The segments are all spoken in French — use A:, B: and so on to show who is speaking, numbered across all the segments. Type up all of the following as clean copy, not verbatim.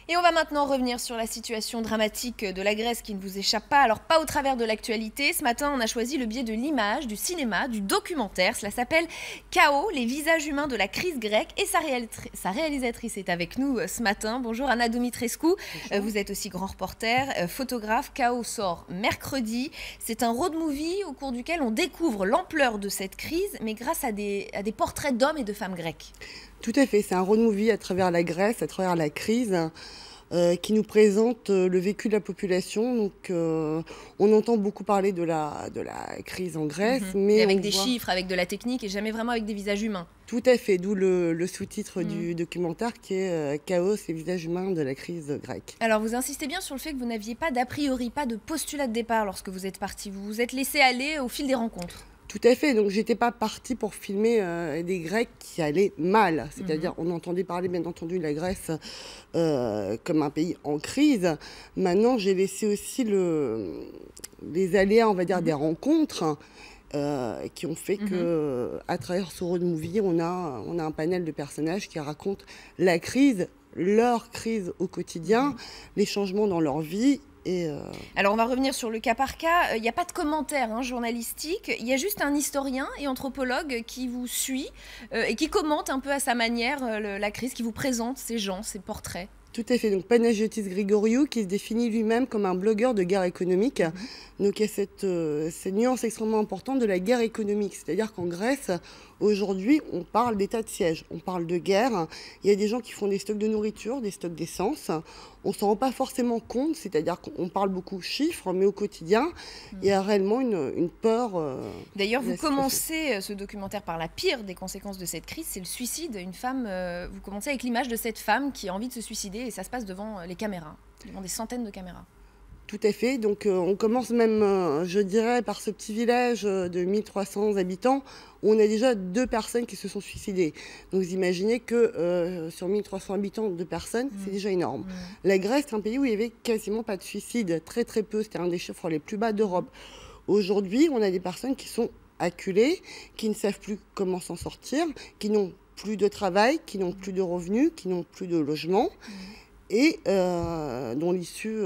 A: Et on va maintenant revenir sur la situation dramatique de la Grèce qui ne vous échappe pas, alors pas au travers de l'actualité. Ce matin, on a choisi le biais de l'image, du cinéma, du documentaire. Cela s'appelle Chaos, les visages humains de la crise grecque. Et sa réalisatrice est avec nous ce matin. Bonjour Anna Dumitrescu. Vous êtes aussi grand reporter, photographe. Chaos sort mercredi. C'est un road movie au cours duquel on découvre l'ampleur de cette crise, mais grâce à des portraits d'hommes et de femmes grecs.
B: Tout à fait, c'est un road movie à travers la Grèce, à travers la crise, qui nous présente le vécu de la population. Donc, on entend beaucoup parler de la crise en Grèce. Mais
A: avec des chiffres, avec de la technique et jamais vraiment avec des visages humains.
B: Tout à fait, d'où le sous-titre du documentaire qui est Chaos, les visages humains de la crise grecque.
A: Alors vous insistez bien sur le fait que vous n'aviez pas d'a priori, pas de postulat de départ lorsque vous êtes parti. Vous vous êtes laissé aller au fil des rencontres.
B: Tout à fait, donc j'étais pas partie pour filmer des Grecs qui allaient mal, c'est-à-dire on entendait parler bien entendu de la Grèce comme un pays en crise. Maintenant j'ai laissé aussi les aléas, on va dire, des rencontres qui ont fait que à travers ce road movie on a un panel de personnages qui racontent la crise, leur crise au quotidien, les changements dans leur vie.
A: Alors on va revenir sur le cas par cas. Il n'y a pas de commentaire journalistique, il y a juste un historien et anthropologue qui vous suit et qui commente un peu à sa manière la crise, qui vous présente ces gens, ces portraits.
B: Tout à fait, donc Panagiotis Grigoriou qui se définit lui-même comme un blogueur de guerre économique. Donc il y a cette nuance extrêmement importante de la guerre économique, c'est-à-dire qu'en Grèce, aujourd'hui, on parle d'état de siège, on parle de guerre. Il y a des gens qui font des stocks de nourriture, des stocks d'essence. On ne s'en rend pas forcément compte, c'est-à-dire qu'on parle beaucoup chiffres, mais au quotidien, il y a réellement une peur.
A: D'ailleurs, vous commencez ce documentaire par la pire des conséquences de cette crise, c'est le suicide. Une femme, vous commencez avec l'image de cette femme qui a envie de se suicider et ça se passe devant les caméras, devant des centaines de caméras.
B: Tout à fait, donc on commence même, je dirais, par ce petit village de 1300 habitants, où on a déjà 2 personnes qui se sont suicidées. Donc vous imaginez que sur 1300 habitants, 2 personnes, c'est déjà énorme. La Grèce, c'est un pays où il n'y avait quasiment pas de suicide, très très peu, c'était un des chiffres les plus bas d'Europe. Aujourd'hui, on a des personnes qui sont acculées, qui ne savent plus comment s'en sortir, qui n'ont plus de travail, qui n'ont plus de revenus, qui n'ont plus de logement. Et dont l'issue,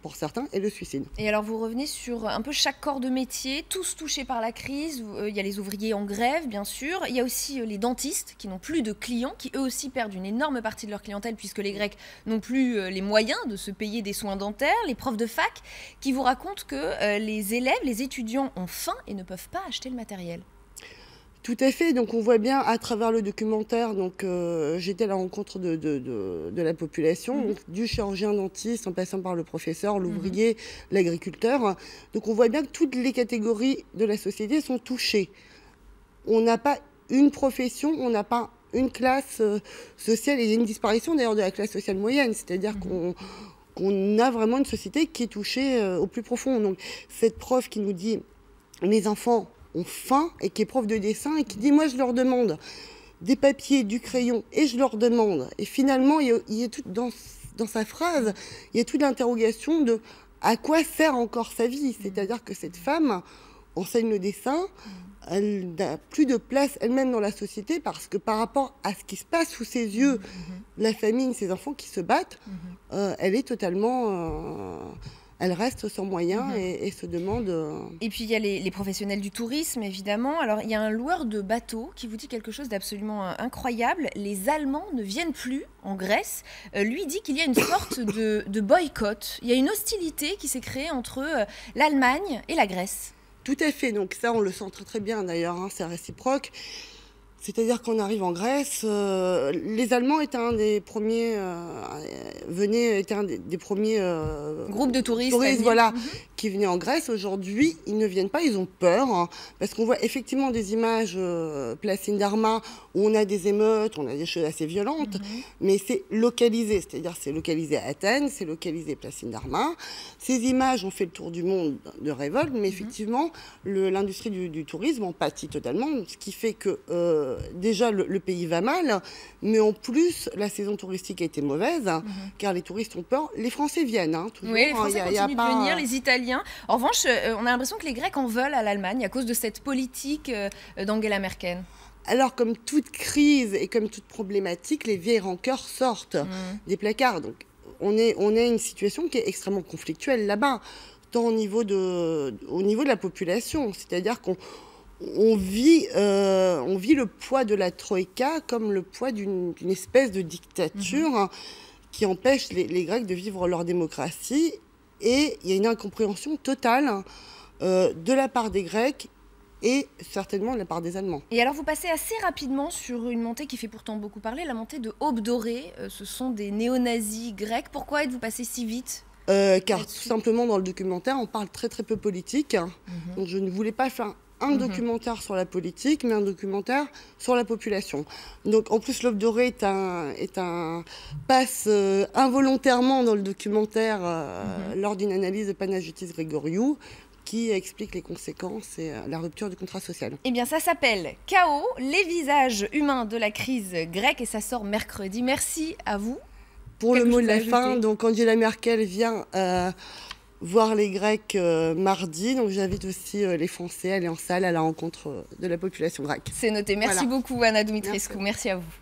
B: pour certains, est le suicide.
A: Et alors vous revenez sur un peu chaque corps de métier, tous touchés par la crise. Il y a les ouvriers en grève, bien sûr. Il y a aussi les dentistes qui n'ont plus de clients, qui eux aussi perdent une énorme partie de leur clientèle puisque les Grecs n'ont plus les moyens de se payer des soins dentaires. Les profs de fac qui vous racontent que les élèves, les étudiants ont faim et ne peuvent pas acheter le matériel.
B: Tout à fait, donc on voit bien à travers le documentaire, donc j'étais à la rencontre de la population, donc, du chirurgien dentiste en passant par le professeur, l'ouvrier, l'agriculteur. Donc on voit bien que toutes les catégories de la société sont touchées. On n'a pas une profession, on n'a pas une classe sociale, et il y a une disparition d'ailleurs de la classe sociale moyenne, c'est-à-dire qu'on a vraiment une société qui est touchée au plus profond. Donc cette prof qui nous dit « les enfants ont faim » et qui est prof de dessin et qui dit « moi je leur demande des papiers, du crayon et je leur demande ». Et finalement, il y a tout dans sa phrase, il y a toute l'interrogation de à quoi sert encore sa vie. C'est-à-dire que cette femme enseigne le dessin, elle n'a plus de place elle-même dans la société parce que par rapport à ce qui se passe sous ses yeux, la famille, ses enfants qui se battent, elle est totalement... elle reste sans moyens et se demande...
A: Et puis il y a les professionnels du tourisme, évidemment. Alors il y a un loueur de bateau qui vous dit quelque chose d'absolument incroyable. Les Allemands ne viennent plus en Grèce. Lui dit qu'il y a une sorte de boycott. Il y a une hostilité qui s'est créée entre l'Allemagne et la Grèce.
B: Tout à fait, donc ça on le sent très très bien d'ailleurs, c'est réciproque. C'est-à-dire qu'on arrive en Grèce, les Allemands étaient un des premiers, étaient un des premiers
A: groupes de touristes
B: voilà, qui venaient en Grèce. Aujourd'hui, ils ne viennent pas, ils ont peur, parce qu'on voit effectivement des images place Sindarma où on a des émeutes, on a des choses assez violentes, mais c'est localisé, c'est-à-dire c'est localisé à Athènes, c'est localisé place Sindarma. Ces images ont fait le tour du monde de révolte, mais effectivement, l'industrie du tourisme en pâtit totalement, ce qui fait que déjà le pays va mal, mais en plus la saison touristique a été mauvaise, car les touristes ont peur. Les Français viennent, toujours.
A: Oui, les Français continuent de venir, les Italiens. En revanche, on a l'impression que les Grecs en veulent à l'Allemagne à cause de cette politique d'Angela Merkel.
B: Alors, comme toute crise et comme toute problématique, les vieilles rancœurs sortent des placards. Donc, on est une situation qui est extrêmement conflictuelle là-bas, tant au niveau de la population. C'est-à-dire qu'on vit le poids de la Troïka comme le poids d'une espèce de dictature qui empêche les Grecs de vivre leur démocratie. Et il y a une incompréhension totale de la part des Grecs et certainement de la part des Allemands.
A: Et alors vous passez assez rapidement sur une montée qui fait pourtant beaucoup parler, la montée de Aube dorée. Ce sont des néo-nazis grecs. Pourquoi êtes-vous passé si vite?
B: Car tout simplement dans le documentaire, on parle très très peu politique. Donc je ne voulais pas faire un documentaire sur la politique, mais un documentaire sur la population. Donc en plus, l'Aube dorée passe involontairement dans le documentaire lors d'une analyse de Panagitis Grégoriou, qui explique les conséquences et la rupture du contrat social.
A: Eh bien, ça s'appelle Chaos, les visages humains de la crise grecque, et ça sort mercredi. Merci à vous.
B: Pour le mot de la fin, donc Angela Merkel vient voir les Grecs mardi, donc j'invite aussi les Français à aller en salle à la rencontre de la population grecque.
A: C'est noté. Merci beaucoup, Anna Dumitrescu. Merci à vous.